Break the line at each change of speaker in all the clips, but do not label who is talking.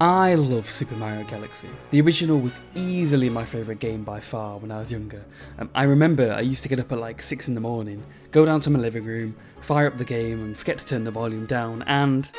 I love Super Mario Galaxy. The original was easily my favourite game by far when I was younger. I remember I used to get up at like 6 in the morning, go down to my living room, fire up the game and forget to turn the volume down and...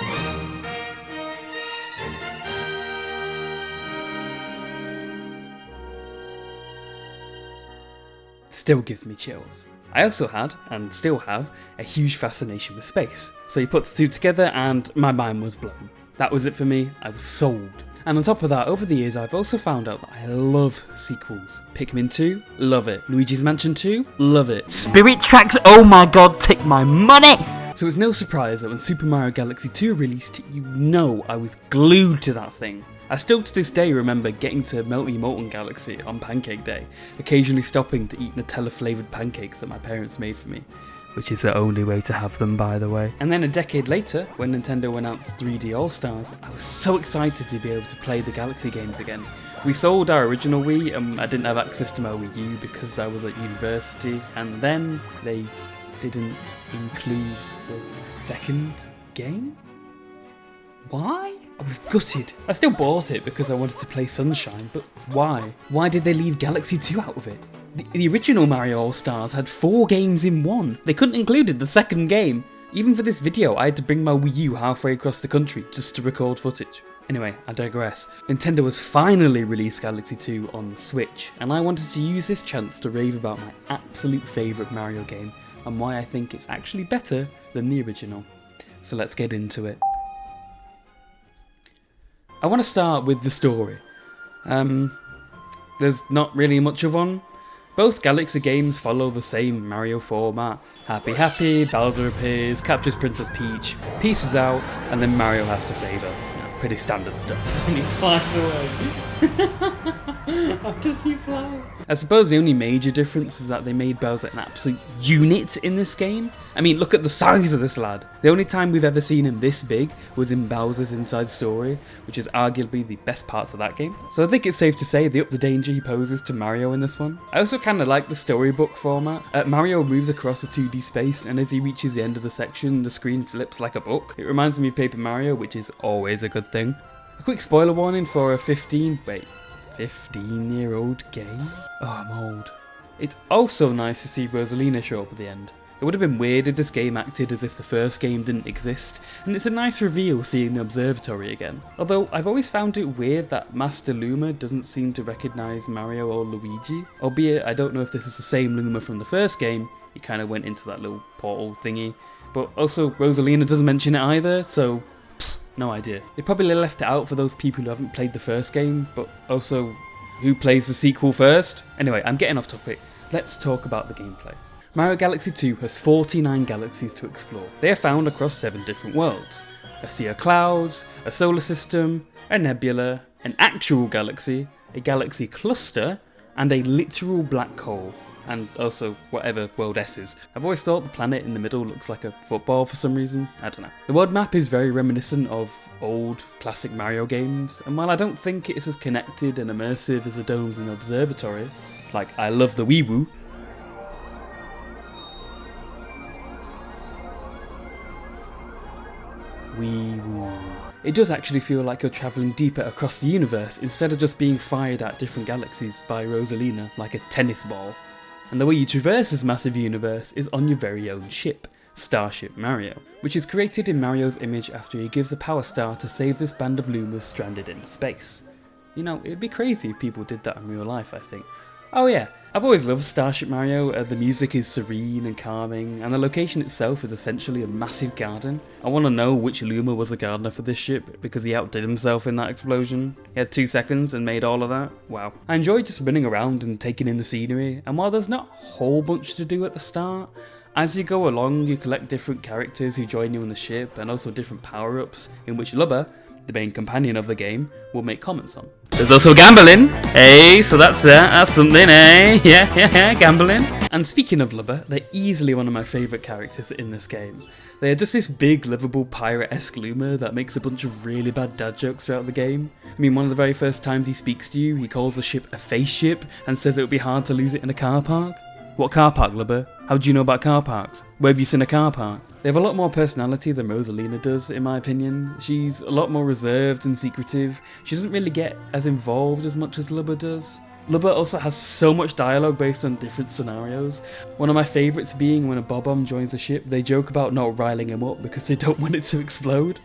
still gives me chills. I also had, and still have, a huge fascination with space. So you put the two together and my mind was blown. That was it for me, I was sold. And on top of that, over the years I've also found out that I love sequels. Pikmin 2, love it. Luigi's Mansion 2, love it.
Spirit Tracks, oh my god, take my money!
So it's no surprise that when Super Mario Galaxy 2 released, you know I was glued to that thing. I still to this day remember getting to Melty Molten Galaxy on Pancake Day, occasionally stopping to eat Nutella flavoured pancakes that my parents made for me. Which is the only way to have them, by the way. And then a decade later, when Nintendo announced 3D All-Stars, I was so excited to be able to play the Galaxy games again. We sold our original Wii and I didn't have access to my Wii U because I was at university, and then they didn't include the second game? Why? I was gutted. I still bought it because I wanted to play Sunshine, but why? Why did they leave Galaxy 2 out of it? The original Mario All-Stars had 4 games in one. They couldn't include the second game. Even for this video, I had to bring my Wii U halfway across the country just to record footage. Anyway, I digress. Nintendo has finally released Galaxy 2 on the Switch, and I wanted to use this chance to rave about my absolute favourite Mario game, and why I think it's actually better than the original. So let's get into it. I want to start with the story. There's not really much of one. Both Galaxy games follow the same Mario format. Happy, Bowser appears, captures Princess Peach, pieces out, and then Mario has to save her. Pretty standard stuff. And he flies away. How does he fly? I suppose the only major difference is that they made Bowser an absolute unit in this game. I mean, look at the size of this lad. The only time we've ever seen him this big was in Bowser's Inside Story, which is arguably the best parts of that game. So I think it's safe to say the up the danger he poses to Mario in this one. I also kind of like the storybook format. Mario moves across a 2D space, and as he reaches the end of the section, the screen flips like a book. It reminds me of Paper Mario, which is always a good thing. A quick spoiler warning for a 15-year-old game? Oh, I'm old. It's also nice to see Rosalina show up at the end. It would have been weird if this game acted as if the first game didn't exist, and it's a nice reveal seeing the observatory again. Although, I've always found it weird that Master Luma doesn't seem to recognise Mario or Luigi, albeit I don't know if this is the same Luma from the first game. He kind of went into that little portal thingy, but also Rosalina doesn't mention it either, so no idea. They probably left it out for those people who haven't played the first game, but also, who plays the sequel first? Anyway, I'm getting off topic. Let's talk about the gameplay. Mario Galaxy 2 has 49 galaxies to explore. They are found across 7 different worlds. A sea of clouds, a solar system, a nebula, an actual galaxy, a galaxy cluster, and a literal black hole. And also whatever world S is. I've always thought the planet in the middle looks like a football for some reason. I don't know. The world map is very reminiscent of old classic Mario games, and while I don't think it's as connected and immersive as the domes in the observatory, like I love the Wii-Woo, it does actually feel like you're travelling deeper across the universe instead of just being fired at different galaxies by Rosalina like a tennis ball. And the way you traverse this massive universe is on your very own ship, Starship Mario, which is created in Mario's image after he gives a power star to save this band of Lumas stranded in space. You know, it'd be crazy if people did that in real life, I think. Oh yeah, I've always loved Starship Mario. The music is serene and calming, and the location itself is essentially a massive garden. I want to know which Luma was the gardener for this ship, because he outdid himself in that explosion. He had 2 seconds and made all of that. Wow. I enjoy just running around and taking in the scenery, and while there's not a whole bunch to do at the start, as you go along you collect different characters who join you on the ship, and also different power-ups, in which Lubba, the main companion of the game, will make comments on. There's also gambling, eh? So that's something, eh? Yeah, gambling. And speaking of Lubba, they're easily one of my favourite characters in this game. They are just this big, livable, pirate-esque Luma that makes a bunch of really bad dad jokes throughout the game. I mean, one of the very first times he speaks to you, he calls the ship a face ship and says it would be hard to lose it in a car park. What car park, Lubba? How do you know about car parks? Where have you seen a car park? They have a lot more personality than Rosalina does, in my opinion. She's a lot more reserved and secretive. She doesn't really get as involved as much as Lubba does. Lubba also has so much dialogue based on different scenarios. One of my favourites being when a Bob-omb joins the ship, they joke about not riling him up because they don't want it to explode.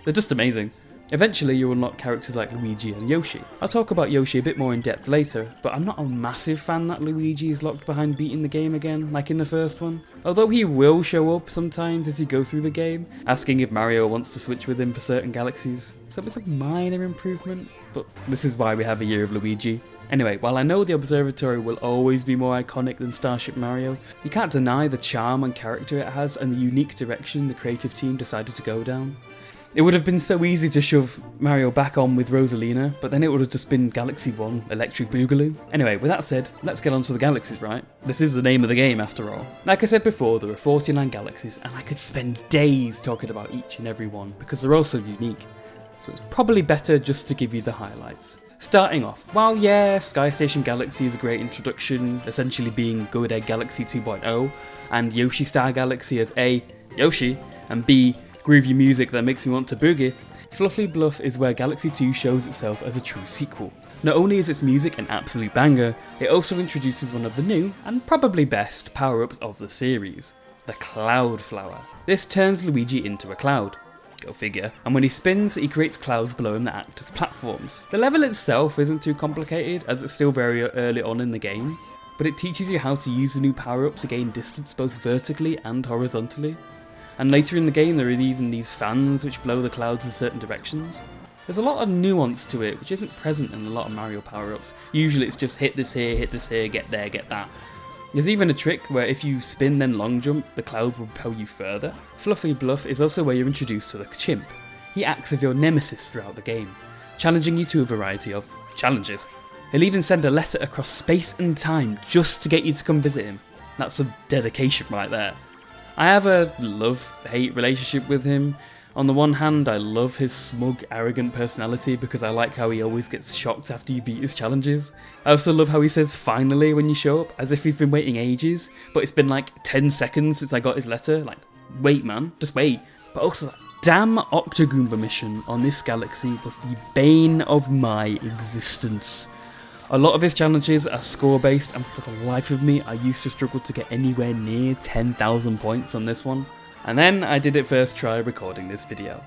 They're just amazing. Eventually you'll unlock characters like Luigi and Yoshi. I'll talk about Yoshi a bit more in depth later, but I'm not a massive fan that Luigi is locked behind beating the game again, like in the first one. Although he will show up sometimes as you go through the game, asking if Mario wants to switch with him for certain galaxies. So it's a minor improvement, but this is why we have a year of Luigi. Anyway, while I know the observatory will always be more iconic than Starship Mario, you can't deny the charm and character it has and the unique direction the creative team decided to go down. It would have been so easy to shove Mario back on with Rosalina, but then it would have just been Galaxy 1 Electric Boogaloo. Anyway, with that said, let's get on to the galaxies, right? This is the name of the game after all. Like I said before, there are 49 galaxies, and I could spend days talking about each and every one, because they're all so unique. So it's probably better just to give you the highlights. Starting off, while yeah, Sky Station Galaxy is a great introduction, essentially being Good Egg Galaxy 2.0, and Yoshi Star Galaxy as A, Yoshi, and B, groovy music that makes me want to boogie, Fluffy Bluff is where Galaxy 2 shows itself as a true sequel. Not only is its music an absolute banger, it also introduces one of the new, and probably best, power-ups of the series, the Cloud Flower. This turns Luigi into a cloud. Go figure. And when he spins, he creates clouds below him that act as platforms. The level itself isn't too complicated, as it's still very early on in the game, but it teaches you how to use the new power-ups to gain distance both vertically and horizontally. And later in the game there is even these fans which blow the clouds in certain directions. There's a lot of nuance to it which isn't present in a lot of Mario power-ups. Usually it's just hit this here, get there, get that. There's even a trick where if you spin then long jump, the cloud will propel you further. Fluffy Bluff is also where you're introduced to the chimp. He acts as your nemesis throughout the game, challenging you to a variety of challenges. He'll even send a letter across space and time just to get you to come visit him. That's some dedication right there. I have a love-hate relationship with him. On the one hand, I love his smug, arrogant personality because I like how he always gets shocked after you beat his challenges. I also love how he says finally when you show up, as if he's been waiting ages, but it's been like 10 seconds since I got his letter. Like, wait man, just wait. But also that damn Octogoomba mission on this galaxy was the bane of my existence. A lot of his challenges are score-based, and for the life of me, I used to struggle to get anywhere near 10,000 points on this one. And then I did it first try recording this video.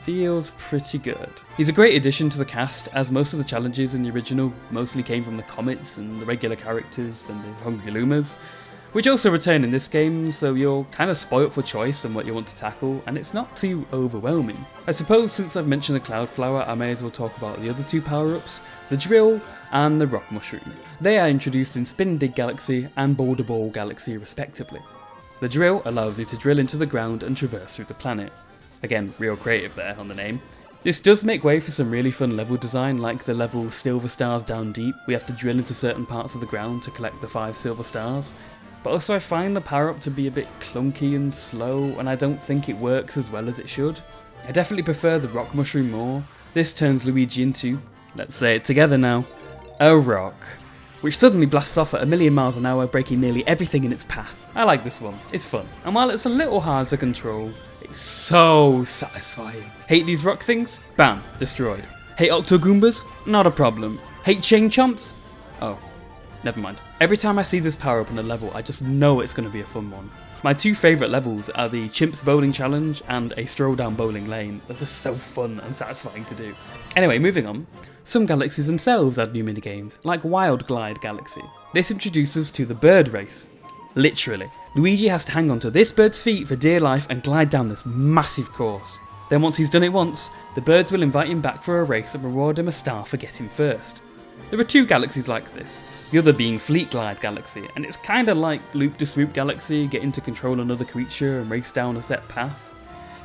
Feels pretty good. He's a great addition to the cast, as most of the challenges in the original mostly came from the comets and the regular characters and the Hungry Lumas, which also return in this game, so you're kind of spoilt for choice on what you want to tackle, and it's not too overwhelming. I suppose since I've mentioned the Cloud Flower, I may as well talk about the other two power-ups, the Drill and the Rock Mushroom. They are introduced in Spin Dig Galaxy and Boulder Ball Galaxy respectively. The Drill allows you to drill into the ground and traverse through the planet. Again, real creative there on the name. This does make way for some really fun level design, like the level Silver Stars Down Deep. We have to drill into certain parts of the ground to collect the 5 silver stars. But also I find the power-up to be a bit clunky and slow, and I don't think it works as well as it should. I definitely prefer the Rock Mushroom more. This turns Luigi into, let's say it together now, a rock, which suddenly blasts off at 1,000,000 miles an hour, breaking nearly everything in its path. I like this one, it's fun, and while it's a little hard to control, it's so satisfying. Hate these rock things? Bam, destroyed. Hate Octogoombas? Not a problem. Hate Chain Chomps? Oh, never mind. Every time I see this power up on a level, I just know it's going to be a fun one. My two favourite levels are the Chimps Bowling Challenge and a Stroll Down Bowling Lane. They're just so fun and satisfying to do. Anyway, moving on. Some galaxies themselves add new minigames, like Wild Glide Galaxy. This introduces to the bird race. Literally. Luigi has to hang on to this bird's feet for dear life and glide down this massive course. Then once he's done it once, the birds will invite him back for a race and reward him a star for getting first. There are two galaxies like this, the other being Fleet Glide Galaxy, and it's kinda like Loop de Swoop Galaxy, getting to control another creature and race down a set path.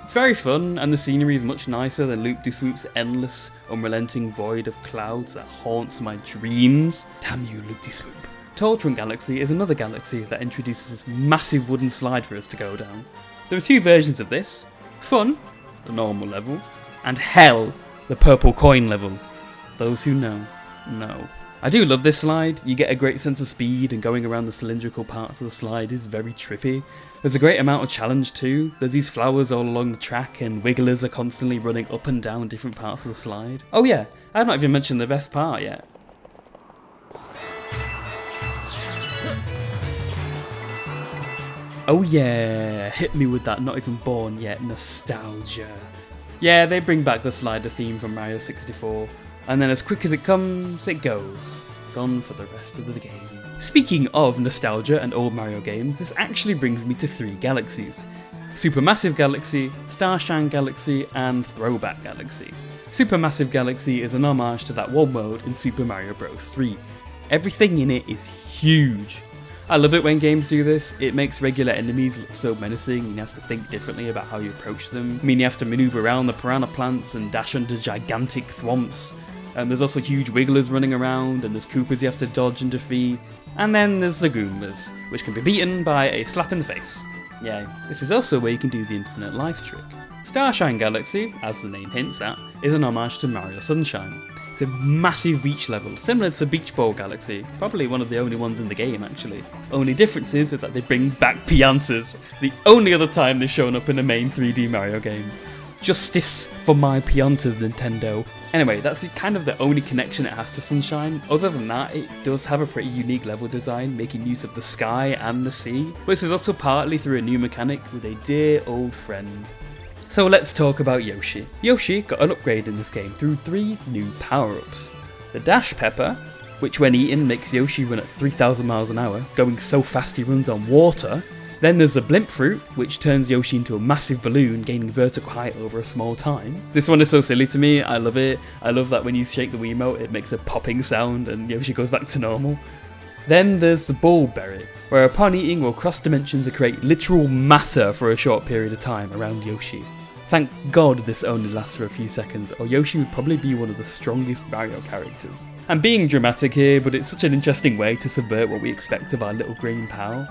It's very fun, and the scenery is much nicer than Loop de Swoop's endless, unrelenting void of clouds that haunts my dreams. Damn you, Loop de Swoop. Tall Trunk Galaxy is another galaxy that introduces this massive wooden slide for us to go down. There are two versions of this. Fun, the normal level, and Hell, the purple coin level. Those who know, know. I do love this slide. You get a great sense of speed, and going around the cylindrical parts of the slide is very trippy. There's a great amount of challenge too. There's these flowers all along the track, and wigglers are constantly running up and down different parts of the slide. Oh yeah, I've not even mentioned the best part yet. Oh yeah, hit me with that not even born yet nostalgia. Yeah, they bring back the slider theme from Mario 64, and then as quick as it comes, it goes. Gone for the rest of the game. Speaking of nostalgia and old Mario games, this actually brings me to 3 galaxies. Supermassive Galaxy, Starshine Galaxy, and Throwback Galaxy. Supermassive Galaxy is an homage to that one world in Super Mario Bros. 3. Everything in it is huge. I love it when games do this. It makes regular enemies look so menacing, and you have to think differently about how you approach them. I mean, you have to maneuver around the piranha plants and dash under gigantic thwomps. There's also huge wigglers running around, and there's Koopas you have to dodge and defeat. And then there's the Goombas, which can be beaten by a slap in the face. Yeah, this is also where you can do the infinite life trick. Starshine Galaxy, as the name hints at, is an homage to Mario Sunshine. It's a massive beach level, similar to Beach Ball Galaxy, probably one of the only ones in the game actually. Only difference is that they bring back Piantas, the only other time they've shown up in a main 3D Mario game. Justice for my Piantas, Nintendo. Anyway, that's kind of the only connection it has to Sunshine. Other than that, it does have a pretty unique level design, making use of the sky and the sea. But this is also partly through a new mechanic with a dear old friend. So let's talk about Yoshi. Yoshi got an upgrade in this game through 3 new power-ups. The Dash Pepper, which when eaten makes Yoshi run at 3,000 miles an hour, going so fast he runs on water. Then there's the Blimp Fruit, which turns Yoshi into a massive balloon, gaining vertical height over a small time. This one is so silly to me, I love it. I love that when you shake the Wiimote, it makes a popping sound and Yoshi goes back to normal. Then there's the Bulb Berry, where upon eating will cross dimensions and create literal matter for a short period of time around Yoshi. Thank God this only lasts for a few seconds, or Yoshi would probably be one of the strongest Mario characters. I'm being dramatic here, but it's such an interesting way to subvert what we expect of our little green pal.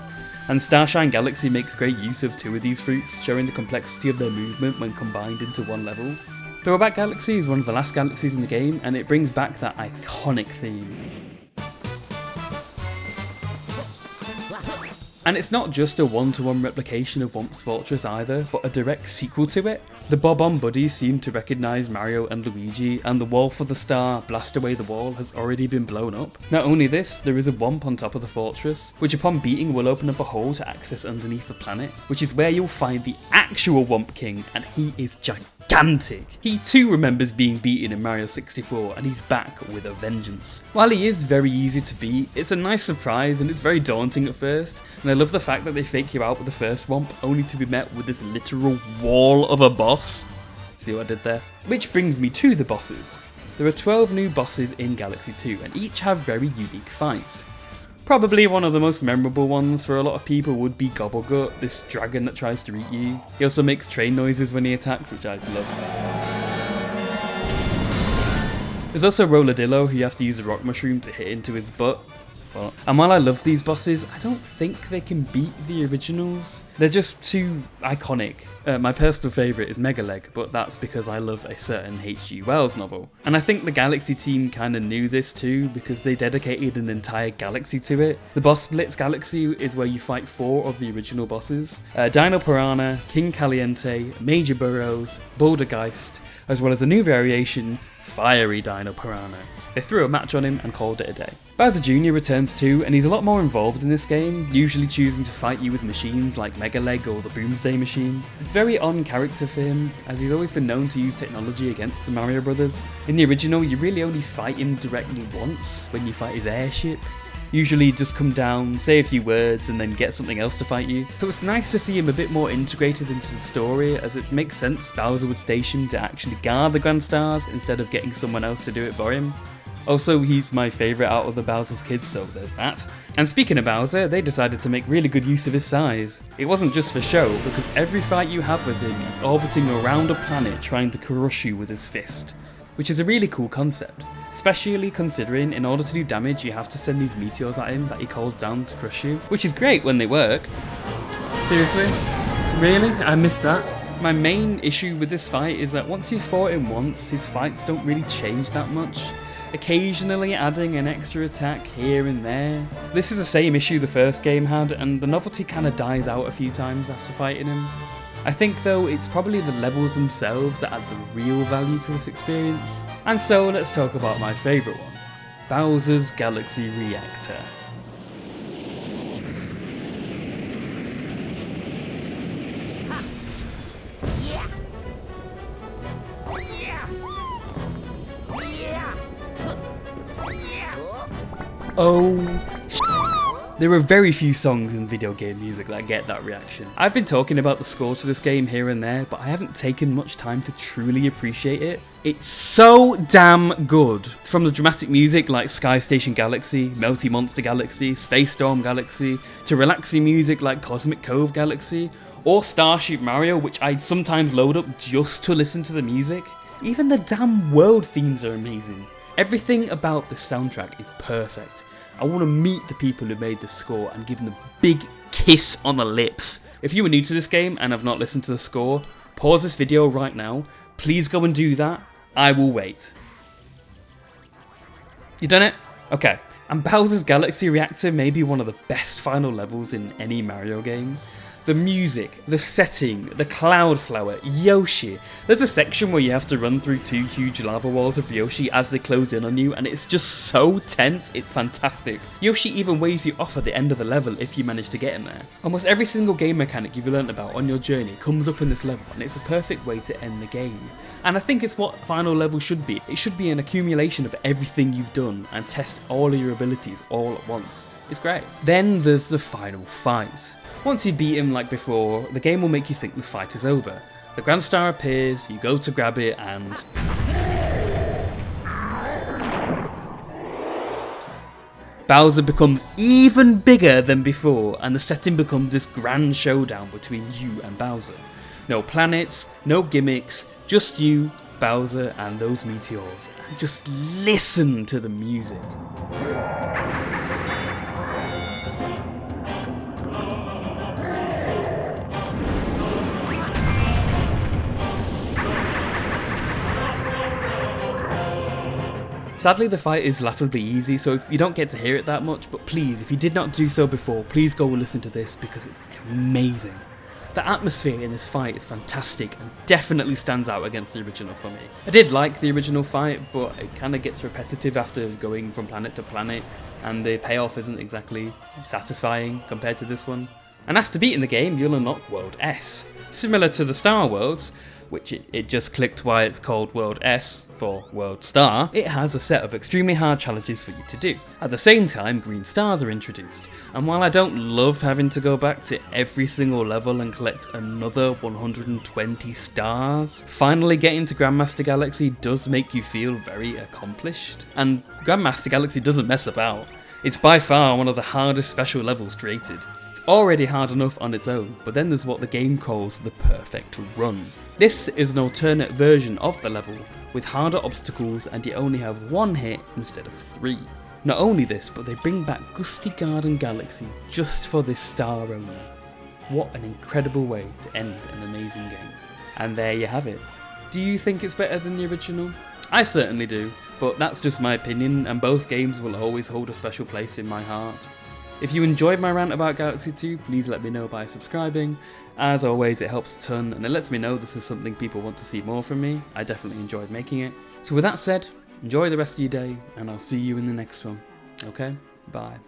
And Starshine Galaxy makes great use of 2 of these fruits, showing the complexity of their movement when combined into one level. Throwback Galaxy is one of the last galaxies in the game, and it brings back that iconic theme. And it's not just a one-to-one replication of Womp's Fortress either, but a direct sequel to it. The Bob-omb buddies seem to recognise Mario and Luigi, and the wall for the star, Blast Away the Wall, has already been blown up. Not only this, there is a Womp on top of the fortress, which upon beating will open up a hole to access underneath the planet, which is where you'll find the actual Womp King, and he is gigantic. He too remembers being beaten in Mario 64, and he's back with a vengeance. While he is very easy to beat, it's a nice surprise and it's very daunting at first, and I love the fact that they fake you out with the first Womp, only to be met with this literal wall of a boss. See what I did there? Which brings me to the bosses. There are 12 new bosses in Galaxy 2, and each have very unique fights. Probably one of the most memorable ones for a lot of people would be Gobblegut, this dragon that tries to eat you. He also makes train noises when he attacks, which I love. There's also Rolladillo, who you have to use the rock mushroom to hit into his butt. And while I love these bosses, I don't think they can beat the originals. They're just too iconic. My personal favourite is Megaleg, but that's because I love a certain H.G. Wells novel. And I think the Galaxy team kind of knew this too, because they dedicated an entire galaxy to it. The Boss Blitz Galaxy is where you fight 4 of the original bosses. Dino Piranha, King Caliente, Major Burrows, Bouldergeist, as well as a new variation, Fiery Dino Piranha. They threw a match on him and called it a day. Bowser Jr. returns too, and he's a lot more involved in this game, usually choosing to fight you with machines like Megaleg or the Boomsday machine. It's very on character for him, as he's always been known to use technology against the Mario Brothers. In the original, you really only fight him directly once, when you fight his airship. Usually just come down, say a few words, and then get something else to fight you. So it's nice to see him a bit more integrated into the story, as it makes sense Bowser would station to actually guard the Grand Stars instead of getting someone else to do it for him. Also, he's my favourite out of the Bowser's kids, so there's that. And speaking of Bowser, they decided to make really good use of his size. It wasn't just for show, because every fight you have with him is orbiting around a planet trying to crush you with his fist. Which is a really cool concept, especially considering in order to do damage you have to send these meteors at him that he calls down to crush you, which is great when they work. Seriously? Really? I missed that. My main issue with this fight is that once you've fought him once, his fights don't really change that much. occasionally adding an extra attack here and there. This is the same issue the first game had, and the novelty kind of dies out a few times after fighting him. I think though it's probably the levels themselves that add the real value to this experience. And so let's talk about my favourite one, Bowser's Galaxy Reactor. There are very few songs in video game music that get that reaction. I've been talking about the score to this game here and there, but I haven't taken much time to truly appreciate it. It's so damn good. From the dramatic music like Sky Station Galaxy, Melty Monster Galaxy, Space Storm Galaxy, to relaxing music like Cosmic Cove Galaxy, or Starship Mario, which I'd sometimes load up just to listen to the music. Even the damn world themes are amazing. Everything about this soundtrack is perfect. I want to meet the people who made this score and give them a big kiss on the lips. If you are new to this game and have not listened to the score, pause this video right now. Please go and do that. I will wait. You done it? Okay. And Bowser's Galaxy Reactor may be one of the best final levels in any Mario game. The music, the setting, the cloud flower, Yoshi. There's a section where you have to run through 2 huge lava walls of Yoshi as they close in on you, and it's just so tense, it's fantastic. Yoshi even waves you off at the end of the level if you manage to get him there. Almost every single game mechanic you've learnt about on your journey comes up in this level, and it's a perfect way to end the game. And I think it's what final level should be. It should be an accumulation of everything you've done and test all of your abilities all at once. It's great. Then there's the final fight. Once you beat him like before, the game will make you think the fight is over. The Grand Star appears, you go to grab it, and Bowser becomes even bigger than before, and the setting becomes this grand showdown between you and Bowser. No planets, no gimmicks, just you, Bowser, and those meteors. And just listen to the music. Sadly, the fight is laughably easy, so if you don't get to hear it that much, but please, if you did not do so before, please go and listen to this because it's amazing. The atmosphere in this fight is fantastic and definitely stands out against the original for me. I did like the original fight, but it kind of gets repetitive after going from planet to planet, and the payoff isn't exactly satisfying compared to this one. And after beating the game, you'll unlock World S. Similar to the Star Worlds, which it just clicked why it's called World S for World Star, it has a set of extremely hard challenges for you to do. At the same time, green stars are introduced, and while I don't love having to go back to every single level and collect another 120 stars, finally getting to Grandmaster Galaxy does make you feel very accomplished. And Grandmaster Galaxy doesn't mess about. It's by far one of the hardest special levels created. It's already hard enough on its own, but then there's what the game calls the perfect run. This is an alternate version of the level, with harder obstacles and you only have 1 hit instead of 3. Not only this, but they bring back Gusty Garden Galaxy just for this star only. What an incredible way to end an amazing game. And there you have it. Do you think it's better than the original? I certainly do, but that's just my opinion, and both games will always hold a special place in my heart. If you enjoyed my rant about Galaxy 2, please let me know by subscribing. As always, it helps a ton, and it lets me know this is something people want to see more from me. I definitely enjoyed making it. So with that said, enjoy the rest of your day, and I'll see you in the next one. Okay? Bye.